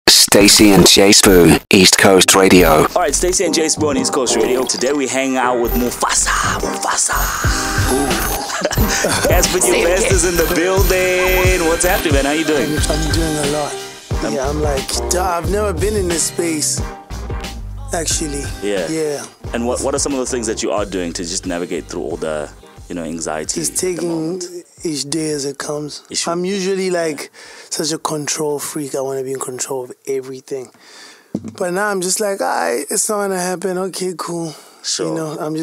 Stacey and JSbu, East Coast Radio. Alright, Stacey and JSbu on East Coast Radio. Today we hang out with Mufasa. Cassper Nyovest is in the building. What's happening, man? How you doing? I'm doing a lot. Yeah, I'm like, I've never been in this space, actually. Yeah. And what are some of the things that you are doing to just navigate through all the, anxiety? Just taking each day as it comes. I'm usually like such a control freak. I want to be in control of everything. But now I'm just like, it's not gonna happen. Okay, cool. Sure. I'm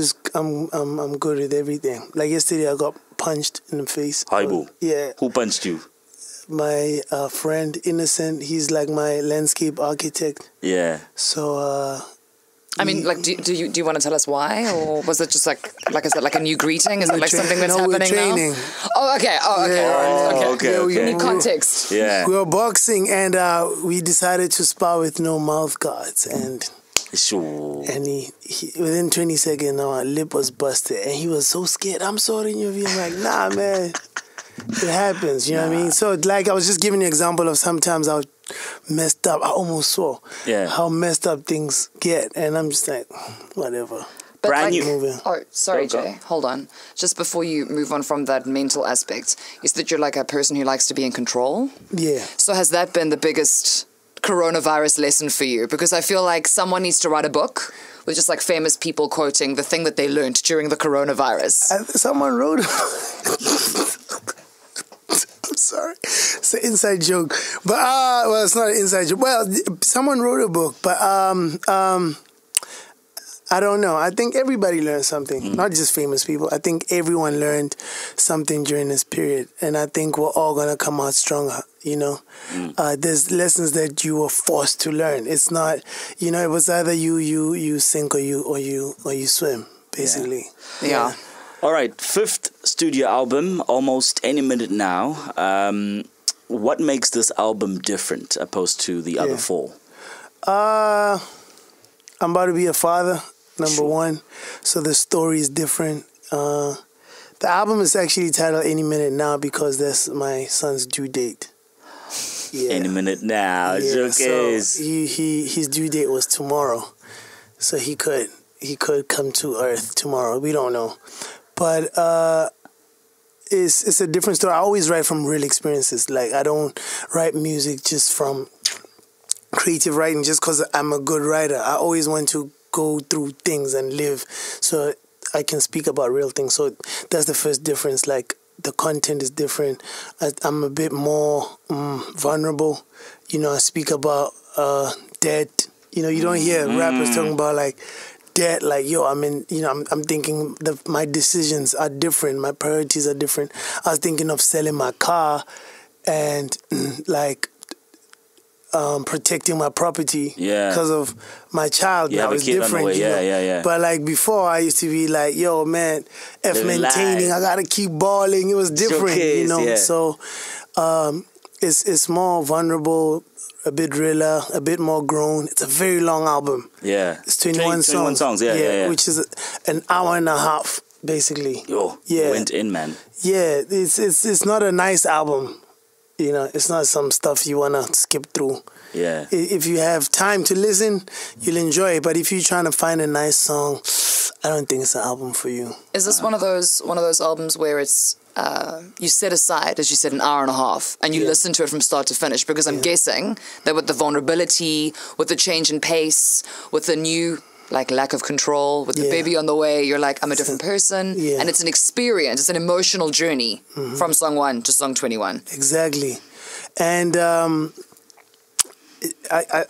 good with everything. Like yesterday, I got punched in the face. Haibu. Yeah. Who punched you? My friend, Innocent. He's like my landscape architect. Yeah. So, do you want to tell us why, or was it just like is it like a new greeting? Is it like something that's happening now? Oh, okay. Okay. We need context. Yeah. We were boxing and we decided to spar with no mouth guards and. Sure. And he within 20 seconds, our lip was busted, and he was so scared. I'm sorry, I'm like, nah, man, it happens. You know what I mean? So, like, I was just giving you an example of sometimes I was messed up. I almost saw how messed up things get, and I'm just like, whatever. But Brand new. Moving. Oh, sorry, Jay. Hold on. Just before you move on from that mental aspect, is that you're like a person who likes to be in control? Yeah. So has that been the biggest coronavirus lesson for you? Because I feel like someone needs to write a book with just like famous people quoting the thing that they learned during the coronavirus. Someone wrote I'm sorry. It's an inside joke. But, well, it's not an inside joke. Well, someone wrote a book, but I don't know. I think everybody learned something, not just famous people. I think everyone learned something during this period, and I think we're all going to come out stronger, There's lessons that you were forced to learn. It's not, it was either you sink or you swim, basically. Yeah. All right, 5th studio album, almost any minute now. What makes this album different opposed to the other 4? I'm about to be a father. Number one, so the story is different. The album is actually titled Any Minute Now because that's my son's due date. Yeah. Any minute now, it's okay. So his due date was tomorrow, so he could come to Earth tomorrow. We don't know, but it's a different story. I always write from real experiences. Like I don't write music just from creative writing just because I'm a good writer. I always want to go through things and live so I can speak about real things. So that's the first difference. Like the content is different. I'm a bit more vulnerable. I speak about debt. You don't hear rappers talking about like debt. Like, I'm thinking my decisions are different. My priorities are different. I was thinking of selling my car and like protecting my property because of my child. You now have a it's kid different. on the way. Yeah. But like before, I used to be like, yo, man, maintaining. I gotta keep balling. It was different, So it's more vulnerable, a bit realer, a bit more grown. It's a very long album. Yeah, it's 21 songs. 21 songs. Yeah. Which is an hour and a half basically. You went in, man. Yeah, it's not a nice album. It's not some stuff you want to skip through. Yeah. If you have time to listen, you'll enjoy it. But if you're trying to find a nice song, I don't think it's an album for you. Is this one of those albums where it's you set aside, as you said, an hour and a half, and you listen to it from start to finish? Because I'm guessing that with the vulnerability, with the change in pace, with the new lack of control, with the baby on the way, you're like, I'm a different person. Yeah. And it's an experience, it's an emotional journey from song 1 to song 21. Exactly. And I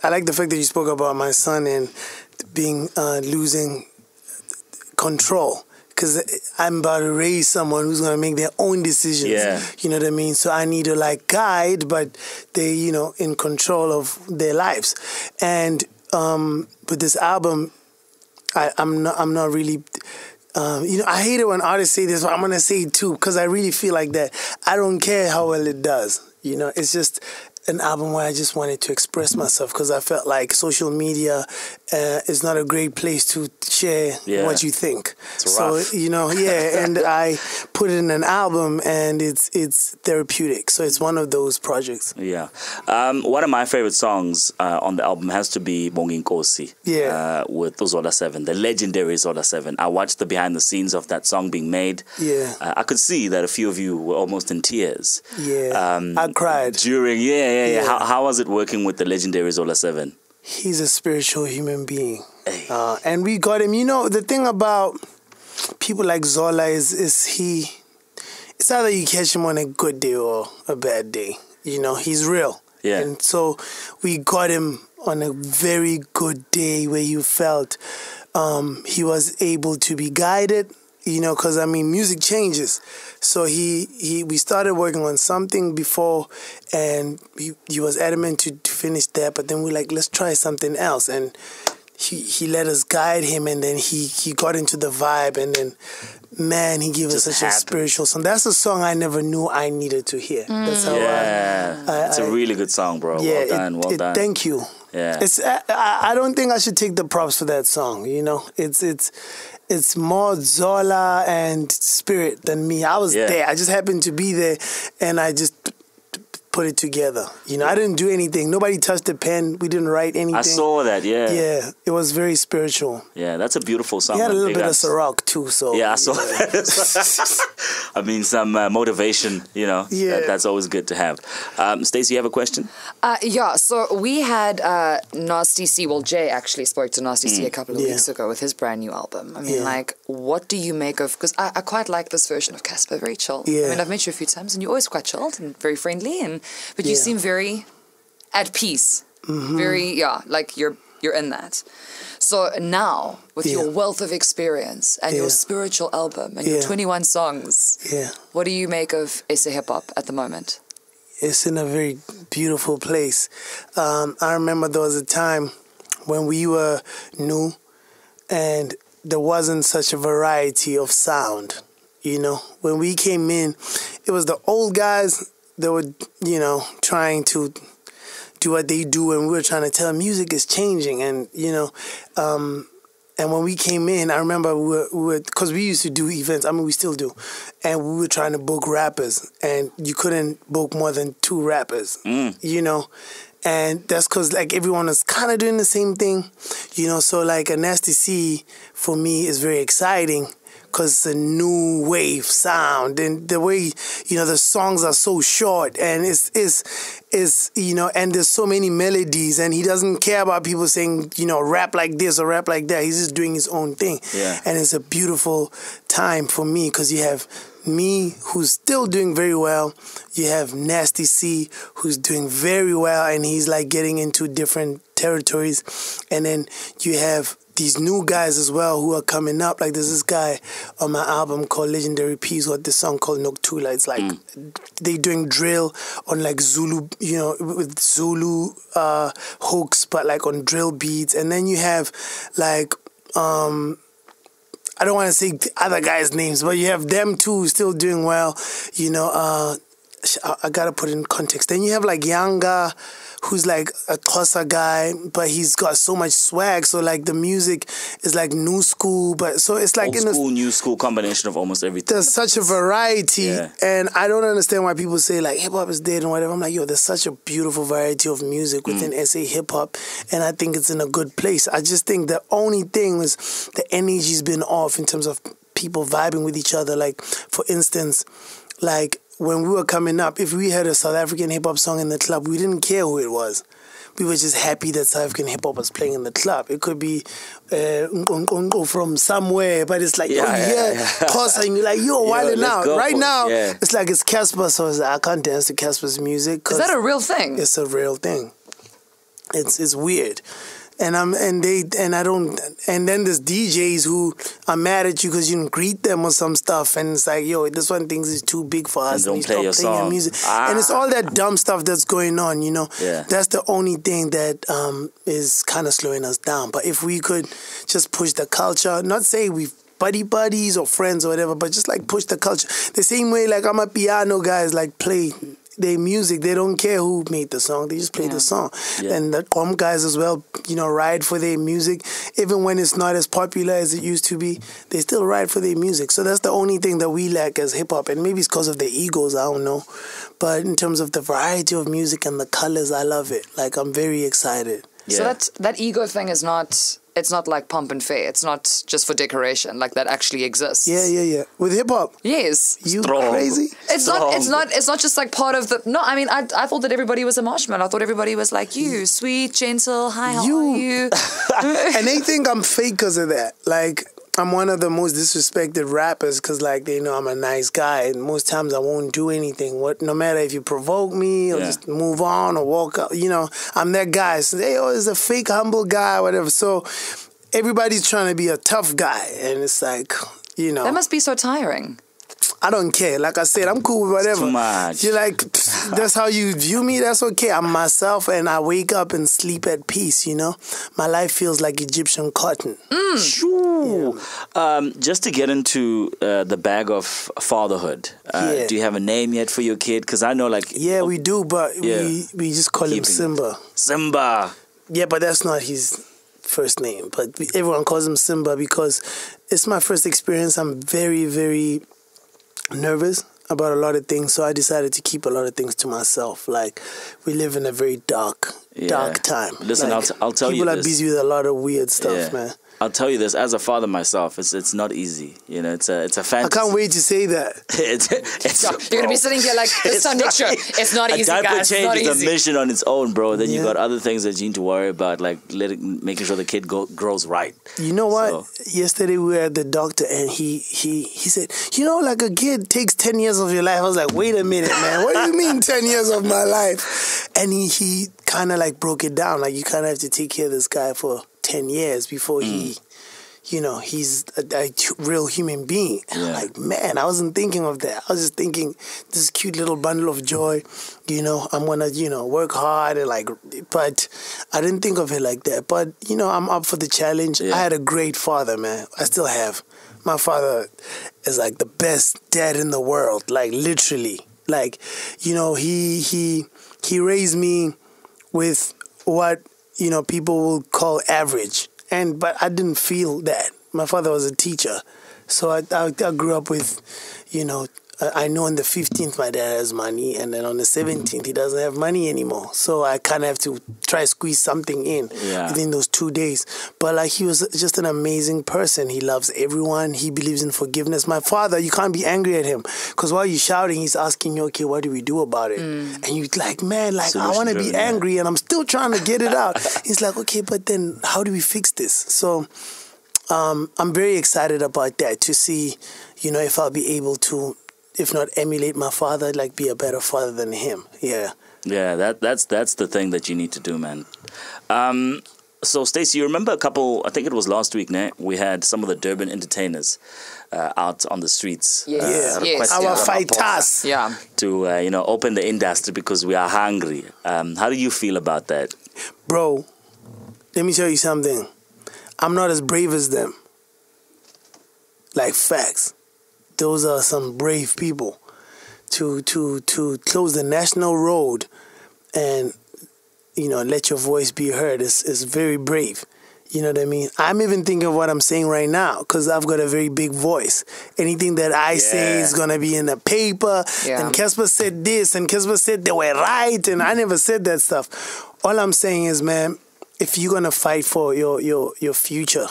like the fact that you spoke about my son and being losing control. Because I'm about to raise someone who's going to make their own decisions. Yeah. You know what I mean? So I need to guide, but they, in control of their lives. And with this album, I'm not really, I hate it when artists say this, but I'm going to say it too, because I really feel like that. I don't care how well it does. It's just an album where I just wanted to express myself because I felt like social media is not a great place to share what you think. It's rough. So, and I put it in an album and it's therapeutic. So it's one of those projects. Yeah. One of my favorite songs on the album has to be Bongi Nkosi. Yeah. With Zola 7, the legendary Zola 7. I watched the behind the scenes of that song being made. Yeah. I could see that a few of you were almost in tears. Yeah. I cried. During, How was it working with the legendary Zola 7? He's a spiritual human being. Hey. And we got him. The thing about people like Zola is it's either you catch him on a good day or a bad day. He's real. Yeah. And so we got him on a very good day where you felt he was able to be guided, because, music changes. So we started working on something before, and he was adamant to finish that, but then we're like, let's try something else. And he let us guide him, and then he got into the vibe, and then, man, he gave us such a spiritual song. That's a song I never knew I needed to hear. That's how it's a really good song, bro. Yeah, well done. Thank you. Yeah. I don't think I should take the props for that song, It's more Zola and spirit than me. I was there. I just happened to be there, and I just put it together. I didn't do anything. Nobody touched the pen. We didn't write anything. I saw that, Yeah, it was very spiritual. Yeah, that's a beautiful song. He had a little bit of Ciroc too, so... Yeah, I saw that. Some motivation, that's always good to have. Stacey, you have a question? So we had Nasty C. Well, Jay actually spoke to Nasty C a couple of weeks ago with his brand new album. What do you make of... Because I quite like this version of Cassper, very chill. Yeah. I've met you a few times, and you're always quite chilled and very friendly, but you seem very at peace. Mm-hmm. Very, like you're in that. So now, with your wealth of experience and your spiritual album and your 21 songs, what do you make of SA Hip Hop at the moment? It's in a very beautiful place. I remember there was a time when we were new and there wasn't such a variety of sound. When we came in, it was the old guys that were, trying to do what they do, and we were trying to tell music is changing, and and when we came in, I remember we were because we used to do events. We still do, and we were trying to book rappers, and you couldn't book more than 2 rappers, and that's because everyone was kind of doing the same thing, So a Nasty C for me is very exciting. Because it's a new wave sound, and the way the songs are so short, and it's and there's so many melodies, and he doesn't care about people saying rap like this or rap like that. He's just doing his own thing, and it's a beautiful time for me because you have me who's still doing very well. You have Nasty C who's doing very well, and he's getting into different territories, and then you have these new guys as well who are coming up. There's this guy on my album called Legendary Peace who had this song called Noktula. It's they doing drill on Zulu, with Zulu hooks, but on drill beats. And then you have I don't want to say other guys' names, but you have them too still doing well. I gotta put it in context. Then you have Yanga, who's a Xhosa guy, but he's got so much swag. So the music is new school, but so it's old school, new school combination of almost everything. There's such a variety, and I don't understand why people say hip hop is dead and whatever. I'm there's such a beautiful variety of music within SA hip hop, and I think it's in a good place. I just think the only thing was the energy's been off in terms of people vibing with each other. For instance, when we were coming up, if we had a South African hip-hop song in the club, we didn't care who it was. We were just happy that South African hip-hop was playing in the club. It could be from somewhere, but it's Xhosa, and you're you're wilding out. Right now, it's it's Cassper, so I can't dance to Casper's music. Is that a real thing? It's a real thing. It's weird. And then there's DJs who are mad at you because you didn't greet them or some stuff, and it's this one thinks it's too big for us. And don't play your song. Your music. And it's all that dumb stuff that's going on, That's the only thing that is kind of slowing us down. But if we could just push the culture, not say we buddies or friends or whatever, but just push the culture. The same way I'm a piano guys play their music. They don't care who made the song. They just play the song. Yeah. And the guys as well, ride for their music. Even when it's not as popular as it used to be, they still ride for their music. So that's the only thing that we lack as hip-hop. And maybe it's because of their egos, I don't know. But in terms of the variety of music and the colors, I love it. Like, I'm very excited. Yeah. So that ego thing is not... It's not like pomp and fair. It's not just for decoration. Like, that actually exists. Yeah. With hip-hop? Yes. You Strong. crazy? It's not just like part of the... No, I mean, I thought that everybody was a marshmallow. I thought everybody was like, you, sweet, gentle, hi, how are you? And they think I'm fake because of that. Like, I'm one of the most disrespected rappers because, like, they know I'm a nice guy. And most times I won't do anything. No matter if you provoke me or just move on or walk out, I'm that guy. So they always a fake, humble guy, whatever. So everybody's trying to be a tough guy. And it's like, That must be so tiring. I don't care. Like I said, I'm cool with whatever. Too much. You're like, that's how you view me. That's okay. I'm myself, and I wake up and sleep at peace. My life feels like Egyptian cotton. Sure. Just to get into the bag of fatherhood. Do you have a name yet for your kid? Because I know, like, we do, but we just call him Simba. Simba. Yeah, but that's not his first name. But everyone calls him Simba because it's my first experience. I'm very, very nervous about a lot of things, so I decided to keep a lot of things to myself. Like, we live in a very dark time. Listen, like, I'll tell you this. People are busy with a lot of weird stuff, man. I'll tell you this, as a father myself, it's not easy. It's a fantasy. I can't wait to say that. You're gonna be sitting here like this time next year. It's not easy, guys. A diaper change not is easy. a mission on its own, bro. Then you got other things that you need to worry about, like making sure the kid grows right. You know what? Yesterday we were at the doctor and he said, like a kid takes 10 years of your life. I was like, wait a minute, man. What do you mean 10 years of my life? And he kind of like broke it down. Like, you kind of have to take care of this guy for 10 years before he's a real human being. And I'm like, man, I wasn't thinking of that. I was just thinking, this cute little bundle of joy, I'm going to, work hard and but I didn't think of it like that. But, I'm up for the challenge. I had a great father, man. I still have. My father is like the best dad in the world, like literally. Like, he raised me with what, people will call average. But I didn't feel that. My father was a teacher. So I grew up with, I know on the 15th my dad has money, and then on the 17th he doesn't have money anymore. So I kind of have to try to squeeze something in within those 2 days. But like, he was just an amazing person. He loves everyone. He believes in forgiveness. My father, you can't be angry at him because while you're shouting, he's asking you, okay, what do we do about it? And you're like, man, like, I want to be angry and I'm still trying to get it out. He's like, okay, but then how do we fix this? So I'm very excited about that, to see, if I'll be able to, if not emulate my father, like be a better father than him. Yeah, that's the thing that you need to do, man. So Stacey, you remember I think it was last week, we had some of the Durban entertainers out on the streets. Yes. Our fighters. Yeah. To open the industry because we are hungry. How do you feel about that? Bro, let me tell you something. I'm not as brave as them. Like, facts. Those are some brave people. To close the national road and, let your voice be heard is very brave. You know what I mean? I'm even thinking of what I'm saying right now because I've got a very big voice. Anything that I say is going to be in the paper. Yeah. And Cassper said this and Cassper said they were right. And I never said that stuff. All I'm saying is, man, if you're gonna fight for your future,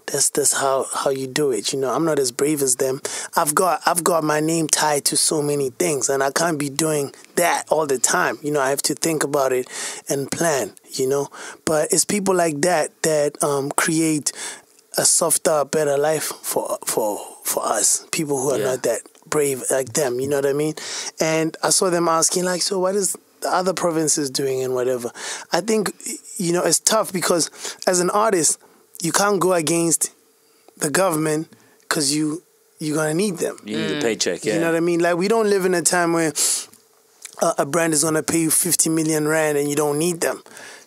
that's how you do it. I'm not as brave as them. I've got my name tied to so many things, and I can't be doing that all the time. I have to think about it and plan. But it's people like that create a softer, better life for us. People who are not that brave like them. You know what I mean? And I saw them asking like, so what is the other provinces doing and whatever. I think, it's tough because as an artist, you can't go against the government because you're going to need them. You need a paycheck, You know what I mean? Like, we don't live in a time where a brand is going to pay you 50 million rand and you don't need them.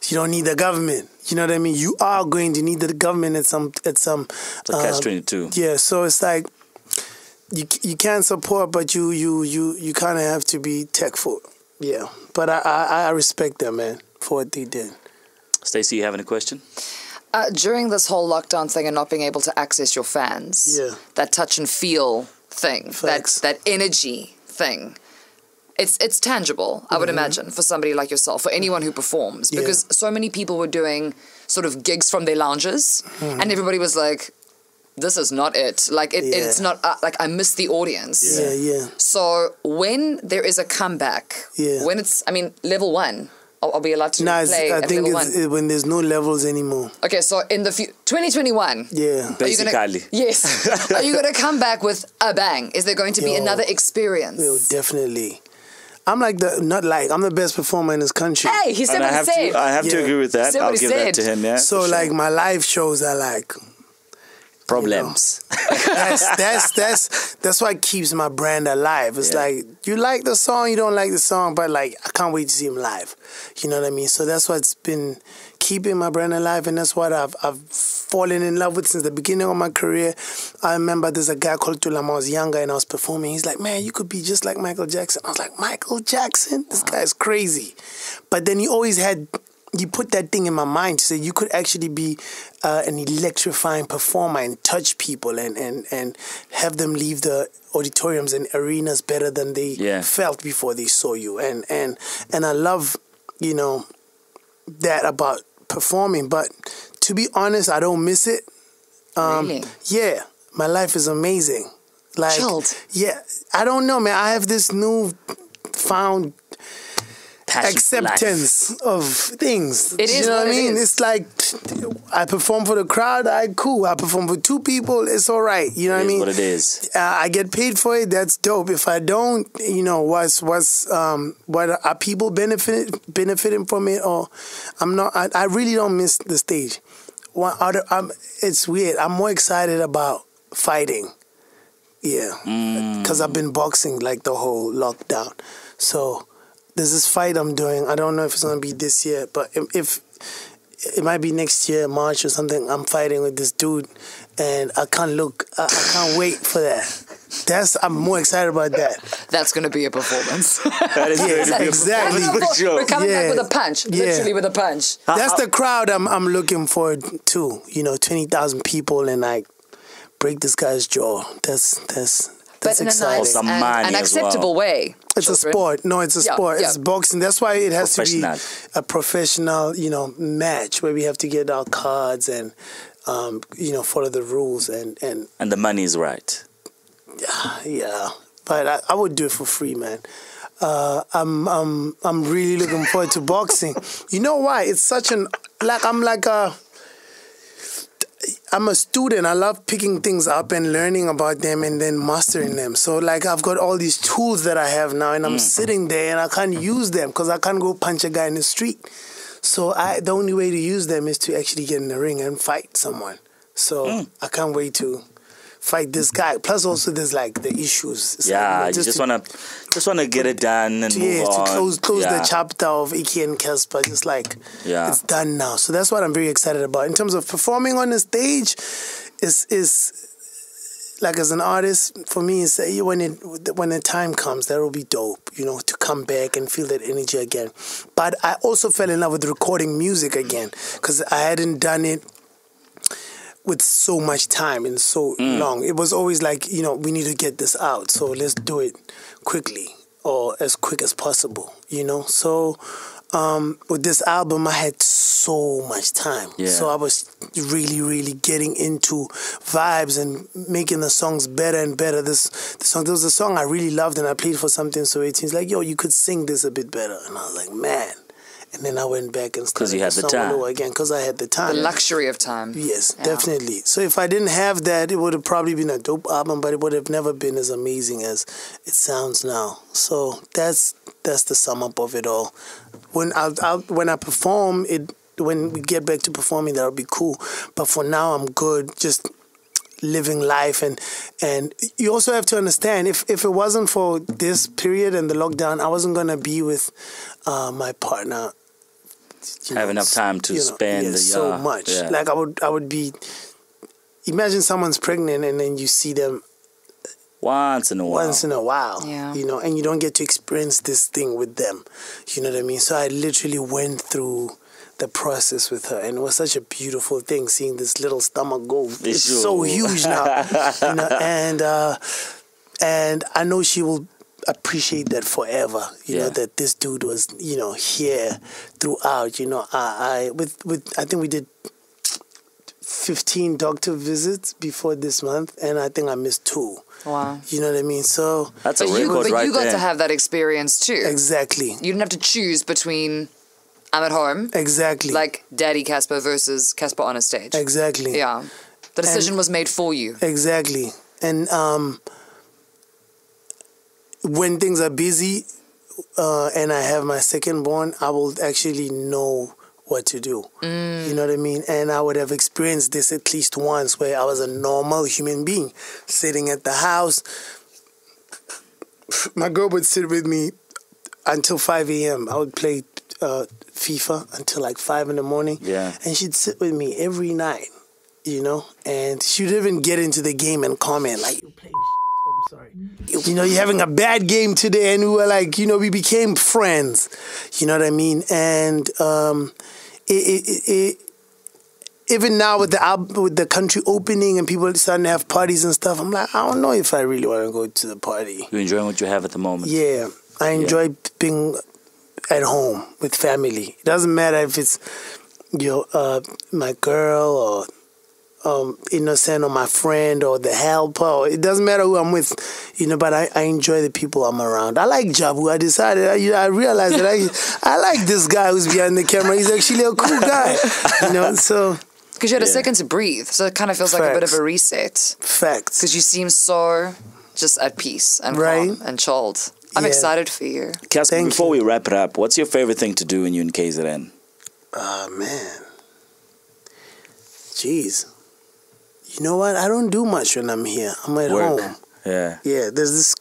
You don't need the government. You know what I mean? You are going to need the government at some catch-22. Yeah, so it's like you can't support, but you kind of have to be tactful. Yeah, but I respect them, man, for what they did. Stacey, you having a question? During this whole lockdown thing and not being able to access your fans, that touch and feel thing, that energy thing, it's tangible, I would imagine, for somebody like yourself, for anyone who performs, because so many people were doing sort of gigs from their lounges, and everybody was like, this is not it. Like, it's not, like, I miss the audience. So when there is a comeback, when it's, I mean, level 1, I'll be allowed to play I at think level it's 1. when there's no levels anymore. Okay, so in the 2021. Yeah. Basically. Yes. Are you going to come back with a bang? Is there going to be another experience? Yo, definitely. I'm I'm the best performer in this country. Hey, he said what he said. I have to agree with that. I'll give that to him, yeah. So, like, my live shows are like... problems. That's what keeps my brand alive. It's like, you like the song, you don't like the song, but like, I can't wait to see him live. You know what I mean? So that's what's been keeping my brand alive, and that's what I've fallen in love with since the beginning of my career. I remember there's a guy called Tulam. I was younger and I was performing. He's like, man, you could be just like Michael Jackson. I was like, Michael Jackson? This guy's crazy. But then he always had... You put that thing in my mind to say you could actually be an electrifying performer and touch people and have them leave the auditoriums and arenas better than they felt before they saw you. And I love, you know, that about performing. But to be honest, I don't miss it. Really? Yeah, my life is amazing. Like, chilled. Yeah, I don't know, man. I have this new found acceptance of things. It is, you know what I mean? is. It's like, I perform for the crowd, cool. I perform for 2 people, it's all right. You know what I mean? What it is. I get paid for it, that's dope. If I don't, you know, what are people benefiting from it? Or I'm not. I really don't miss the stage. It's weird. I'm more excited about fighting. Yeah, because I've been boxing like the whole lockdown. So there's this fight I'm doing. I don't know if it's going to be this year, but if it might be next year, March or something. I'm fighting with this dude, and I can't wait for that. I'm more excited about that. That's going to be a performance. That is going to be exactly. for sure. We're coming back with a punch, literally with a punch. That's the crowd I'm looking forward to. You know, 20,000 people, and like break this guy's jaw. That's but in exciting. a nice and acceptable way. It's a sport. No, it's a sport. It's boxing. That's why it has to be a professional, you know, match where we have to get our cards and, you know, follow the rules and the money is right. Yeah, but I would do it for free, man. I'm really looking forward to boxing. You know why? It's such I'm a student. I love picking things up and learning about them and then mastering them. So, like, I've got all these tools that I have now, and I'm sitting there and I can't use them because I can't go punch a guy in the street. So, the only way to use them is to actually get in the ring and fight someone. So, I can't wait to fight this guy. Plus, also, there's like the issues. It's you just wanna get it done and move on. To close the chapter of Iki and Cassper. Just like it's done now. So that's what I'm very excited about. In terms of performing on the stage, is like, as an artist, for me, is when the time comes, that will be dope. You know, to come back and feel that energy again. But I also fell in love with recording music again because I hadn't done it with so much time and so long. It was always like, you know, we need to get this out, so let's do it quickly or as quick as possible, you know. So with this album, I had so much time. So I was really, really getting into vibes and making the songs better and better. There was a song I really loved and I played for something, so it's like, yo, you could sing this a bit better. And I was like, man. And then I went back and started the song all over again because I had the time. The luxury of time. Yes, definitely. So if I didn't have that, it would have probably been a dope album, but it would have never been as amazing as it sounds now. So that's the sum up of it all. When I perform, when we get back to performing, that'll be cool. But for now, I'm good. Just living life, and you also have to understand, if it wasn't for this period and the lockdown, I wasn't gonna be with my partner. Have enough time to spend so much. Like I would be. Imagine someone's pregnant and then you see them Once in a while. Once in a while, Yeah. you know, and you don't get to experience this thing with them. You know what I mean? So I literally went through the process with her, and it was such a beautiful thing seeing this little stomach go. It's so huge now, you know, and I know she will appreciate that forever. You know, that this dude was, you know, here throughout. You know, I think we did 15 doctor visits before this month, and I think I missed 2. Wow. You know what I mean? So that's a record but right you got there. to have that experience too. exactly. You didn't have to choose between I'm at home, Exactly. like Daddy Cassper versus Cassper on a stage. Exactly. Yeah. The decision was made for you. Exactly. And when things are busy and I have my second born, I will actually know what to do. You know what I mean? And I would have experienced this at least once where I was a normal human being sitting at the house. My girl would sit with me until 5 a.m. I would play FIFA until like 5 in the morning. Yeah. And she'd sit with me every night, you know, and she'd even get into the game and comment like, "You playing I'm sorry. You know, you're having a bad game today," and we were like, you know, we became friends. You know what I mean? And even now with the country opening and people starting to have parties and stuff, I'm like, I don't know if I really want to go to the party. You're enjoying what you have at the moment. Yeah, I enjoy being at home with family. It doesn't matter if it's my girl or Innocent or my friend or the helper. It doesn't matter who I'm with, you know, but I enjoy the people I'm around. I like JSbu. I decided, I realized that I like this guy who's behind the camera. He's actually a cool guy, you know, so... Because you had a second to breathe, so it kind of feels like a bit of a reset. Facts. Because you seem so just at peace and Right. calm and chilled. I'm excited for you. Cassper, before we wrap it up, what's your favorite thing to do when you're in KZN? Man. Jeez. You know what? I don't do much when I'm here. I'm at home. Yeah. Yeah, there's this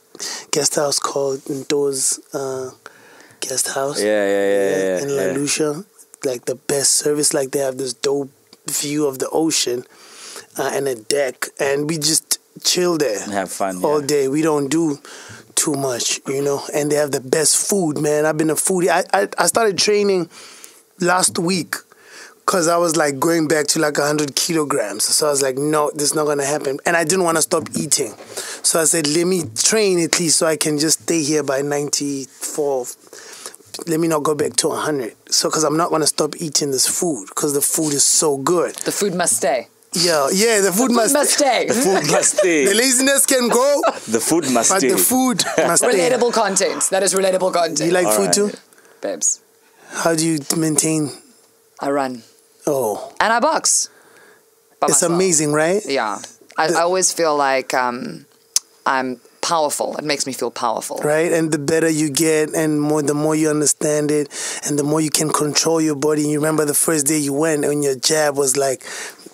guest house called Nto's Guest House. Yeah. In La Lucia. Like the best service. Like they have this dope view of the ocean and a deck. And we just chill there. And have fun. All day. We don't do too much, you know. And they have the best food, man. I've been a foodie. I started training last week. Because I was like going back to like 100 kilograms. So I was like, no, this is not going to happen. And I didn't want to stop eating. So I said, let me train at least so I can just stay here by 94. Let me not go back to 100. So because I'm not going to stop eating this food because the food is so good. The food must stay. Yeah, the food must stay. The food must stay. The laziness can go. The food must but stay. the food must stay. Relatable content. That is relatable content. You like food too? Babes. How do you maintain? I run. Oh. And I box. It's amazing, right? Yeah. I always feel like I'm powerful. It makes me feel powerful. Right? And the better you get and the more you understand it and the more you can control your body. And you remember the first day you went and your jab was like,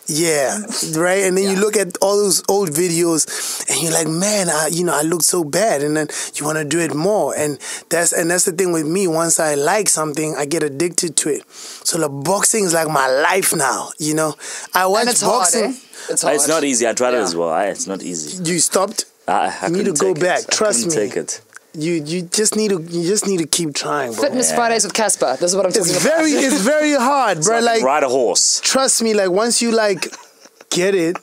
yeah, right? And then you look at all those old videos and you're like, man, I look so bad. And then you want to do it more. And that's the thing with me. Once I like something, I get addicted to it. So the boxing is like my life now, you know? I watch boxing. Hard, eh? It's hard. It's not easy. I tried it as well. It's not easy. You stopped? I You need to go back. Trust me. Take it. You just need to keep trying, bro. Fitness Fridays with Cassper. This is what I'm talking about. It's very hard, bro. Like ride a horse. Trust me, like once you like get it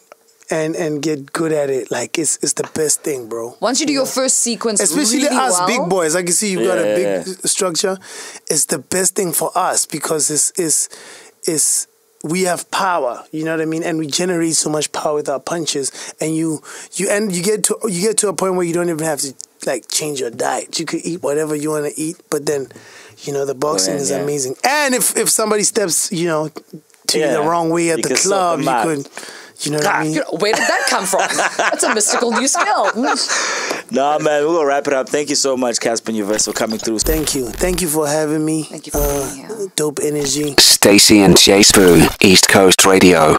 and get good at it, like it's the best thing, bro. Once you do your first sequence, especially really us well, big boys, I can see you've got a big structure. It's the best thing for us because it's we have power, you know what I mean, and we generate so much power with our punches, and you get to a point where you don't even have to like change your diet. You could eat whatever you want to eat, but then, you know, the boxing is amazing. And if somebody steps, you know, to you the wrong way at the club, you could, you know what I mean? Where did that come from? That's a mystical new skill. Nah, man, we're gonna wrap it up. Thank you so much, Cassper Nyovest, for coming through. Thank you for having me. Thank you for being here. Dope energy. Stacey and JSbu, East Coast Radio.